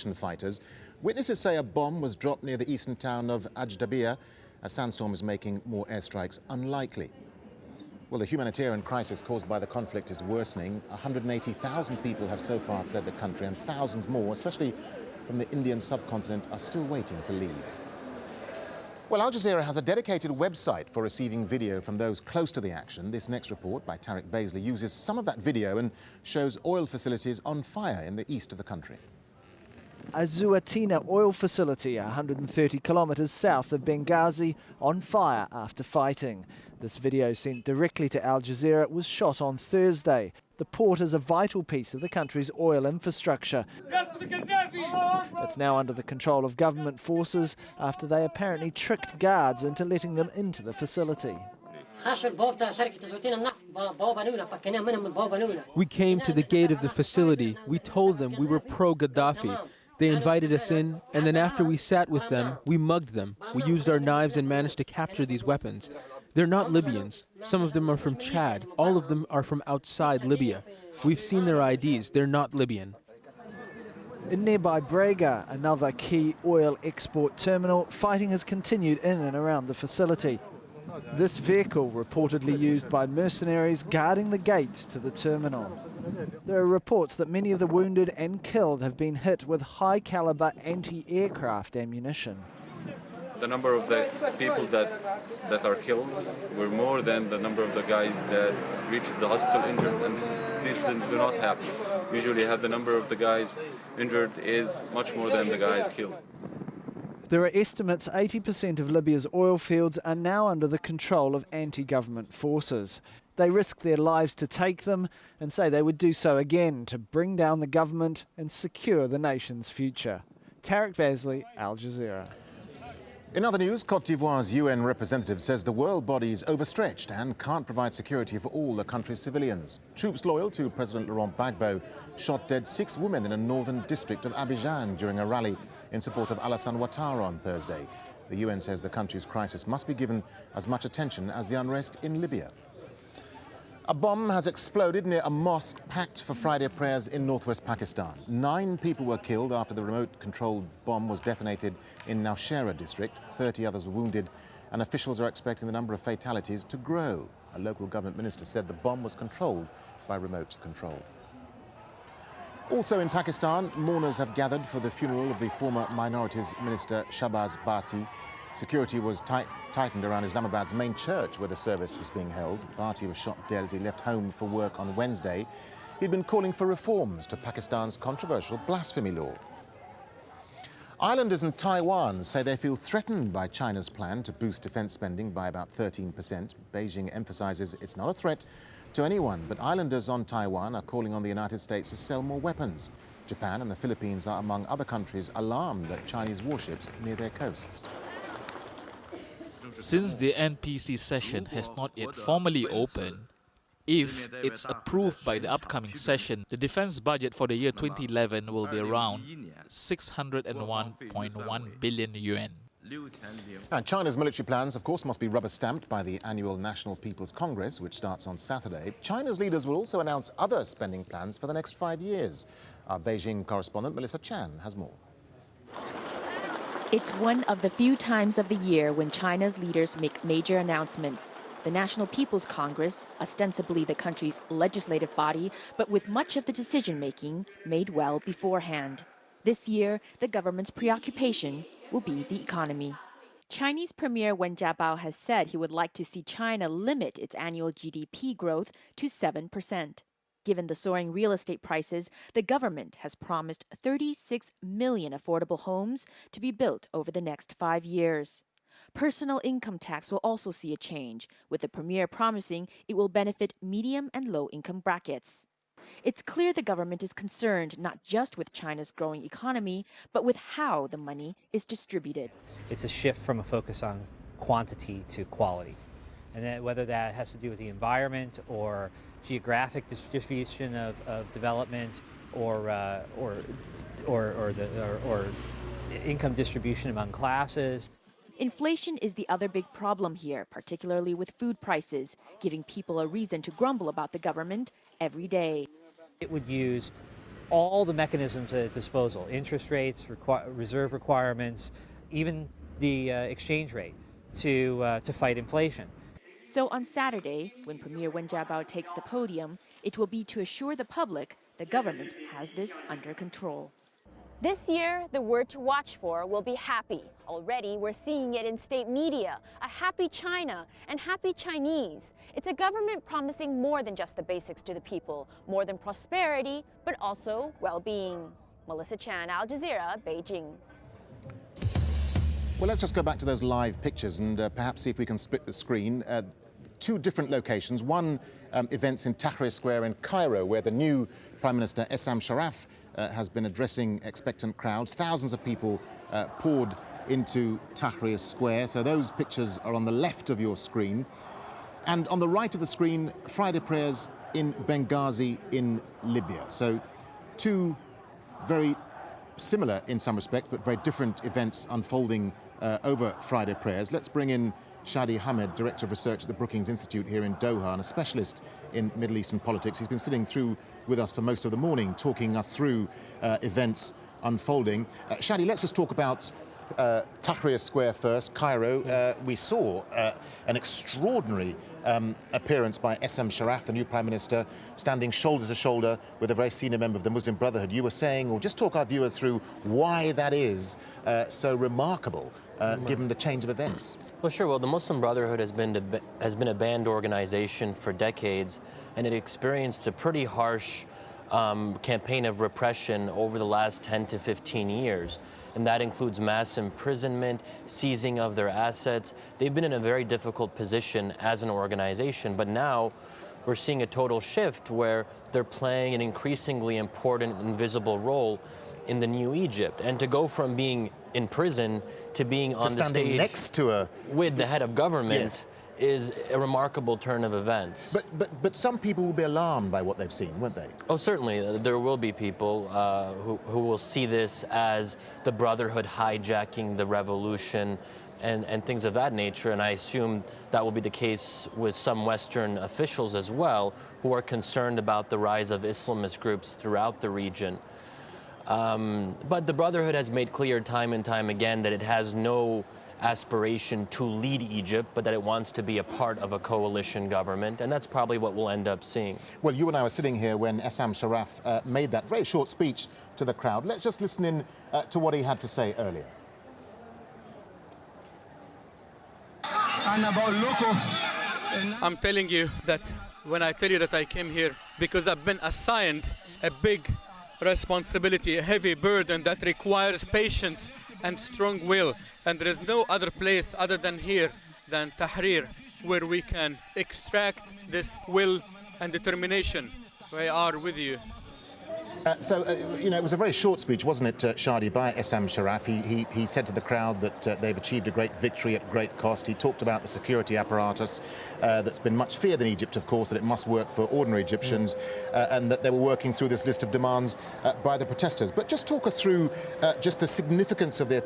coalition fighters. Witnesses say a bomb was dropped near the eastern town of AlJazeera. A sandstorm is making more airstrikes unlikely. Well, the humanitarian crisis caused by the conflict is worsening. 180,000 people have so far fled the country, and thousands more, especially from the Indian subcontinent, are still waiting to leave. Well, Al Jazeera has a dedicated website for receiving video from those close to the action. This next report by Tarek Baisley uses some of that video and shows oil facilities on fire in the east of the country. A Zuatina oil facility 130 kilometres south of Benghazi on fire after fighting. This video sent directly to Al Jazeera was shot on Thursday. The port is a vital piece of the country's oil infrastructure. It's now under the control of government forces after they apparently tricked guards into letting them into the facility. We came to the gate of the facility. We told them we were pro-Gaddafi. They invited us in, and then after we sat with them, we mugged them. We used our knives and managed to capture these weapons. They're not Libyans. Some of them are from Chad. All of them are from outside Libya. We've seen their IDs. They're not Libyan. In nearby Brega, another key oil export terminal, fighting has continued in and around the facility. This vehicle reportedly used by mercenaries guarding the gates to the terminal. There are reports that many of the wounded and killed have been hit with high-caliber anti-aircraft ammunition. The number of the people that are killed were more than the number of the guys that reached the hospital injured, and these do not happen. Usually the number of the guys injured is much more than the guys killed. There are estimates 80% of Libya's oil fields are now under the control of anti-government forces. They risk their lives to take them and say they would do so again to bring down the government and secure the nation's future. Tarek Baisley, Al Jazeera. In other news, Cote d'Ivoire's UN representative says the world body is overstretched and can't provide security for all the country's civilians. Troops loyal to President Laurent Gbagbo shot dead 6 women in a northern district of Abidjan during a rally in support of Alassane Ouattara on Thursday. The UN says the country's crisis must be given as much attention as the unrest in Libya. A bomb has exploded near a mosque packed for Friday prayers in northwest Pakistan. 9 people were killed after the remote-controlled bomb was detonated in Nowshera district. 30 others were wounded, and officials are expecting the number of fatalities to grow. A local government minister said the bomb was controlled by remote control. Also in Pakistan, mourners have gathered for the funeral of the former Minorities Minister Shahbaz Bhatti. Security was tightened around Islamabad's main church where the service was being held. Bhatti was shot dead as he left home for work on Wednesday. He'd been calling for reforms to Pakistan's controversial blasphemy law. Islanders in Taiwan say they feel threatened by China's plan to boost defense spending by about 13%. Beijing emphasizes it's not a threat to anyone, but islanders on Taiwan are calling on the United States to sell more weapons. Japan and the Philippines are among other countries alarmed at Chinese warships near their coasts. Since the NPC session has not yet formally opened, if it's approved by the upcoming session, the defense budget for the year 2011 will be around 601.1 billion yuan. And China's military plans, of course, must be rubber-stamped by the annual National People's Congress, which starts on Saturday. China's leaders will also announce other spending plans for the next 5 years. Our Beijing correspondent, Melissa Chan, has more. It's one of the few times of the year when China's leaders make major announcements. The National People's Congress, ostensibly the country's legislative body, but with much of the decision-making made well beforehand. This year, the government's preoccupation will be the economy. Chinese Premier Wen Jiabao has said he would like to see China limit its annual GDP growth to 7%. Given the soaring real estate prices, the government has promised 36 million affordable homes to be built over the next 5 years. Personal income tax will also see a change, with the premier promising it will benefit medium and low-income brackets. It's clear the government is concerned not just with China's growing economy, but with how the money is distributed. It's a shift from a focus on quantity to quality. And then whether that has to do with the environment or geographic distribution of development or income distribution among classes. Inflation is the other big problem here, particularly with food prices, giving people a reason to grumble about the government every day. It would use all the mechanisms at its disposal, interest rates, reserve requirements, even the exchange rate to fight inflation. So on Saturday, when Premier Wen Jiabao takes the podium, it will be to assure the public the government has this under control. This year, the word to watch for will be happy. Already, we're seeing it in state media, a happy China and happy Chinese. It's a government promising more than just the basics to the people, more than prosperity, but also well-being. Melissa Chan, AlJazeera, Beijing. Well, let's just go back to those live pictures and perhaps see if we can split the screen. Two different locations. One, events in Tahrir Square in Cairo, where the new Prime Minister Essam Sharaf has been addressing expectant crowds. Thousands of people poured into Tahrir Square. So those pictures are on the left of your screen. And on the right of the screen, Friday prayers in Benghazi in Libya. So two very similar in some respects, but very different events unfolding over Friday prayers. Let's bring in Shadi Hamed, Director of Research at the Brookings Institute here in Doha and a specialist in Middle Eastern politics. He's been sitting through with us for most of the morning, talking us through events unfolding. Shadi, let's just talk about Tahrir Square first, Cairo. We saw an extraordinary appearance by Essam Sharaf, the new Prime Minister, standing shoulder to shoulder with a very senior member of the Muslim Brotherhood. You were saying, or just talk our viewers through why that is so remarkable, given the change of events. Well, sure. Well, the Muslim Brotherhood has been a banned organization for decades, and it experienced a pretty harsh campaign of repression over the last 10 to 15 years. And that includes mass imprisonment, seizing of their assets. They've been in a very difficult position as an organization, but now we're seeing a total shift where they're playing an increasingly important and visible role in the new Egypt. And to go from being in prison to being on the stage next to with the head of government, yes, is a remarkable turn of events. But some people will be alarmed by what they've seen, won't they? Oh, certainly. There will be people who will see this as the Brotherhood hijacking the revolution and things of that nature. And I assume that will be the case with some Western officials as well, who are concerned about the rise of Islamist groups throughout the region. But the Brotherhood has made clear time and time again that it has no aspiration to lead Egypt, but that it wants to be a part of a coalition government, and that's probably what we'll end up seeing. Well, you and I were sitting here when Essam Sharaf made that very short speech to the crowd. Let's just listen in to what he had to say earlier. I'm telling you that when I tell you that I came here because I've been assigned a big responsibility, a heavy burden that requires patience and strong will, and there is no other place other than here, than Tahrir, where we can extract this will and determination. We are with you. You know, it was a very short speech, wasn't it, Shadi, by Essam Sharaf. He said to the crowd that they've achieved a great victory at great cost. He talked about the security apparatus that's been much feared in Egypt, of course, that it must work for ordinary Egyptians, and that they were working through this list of demands by the protesters. But just talk us through just the significance of their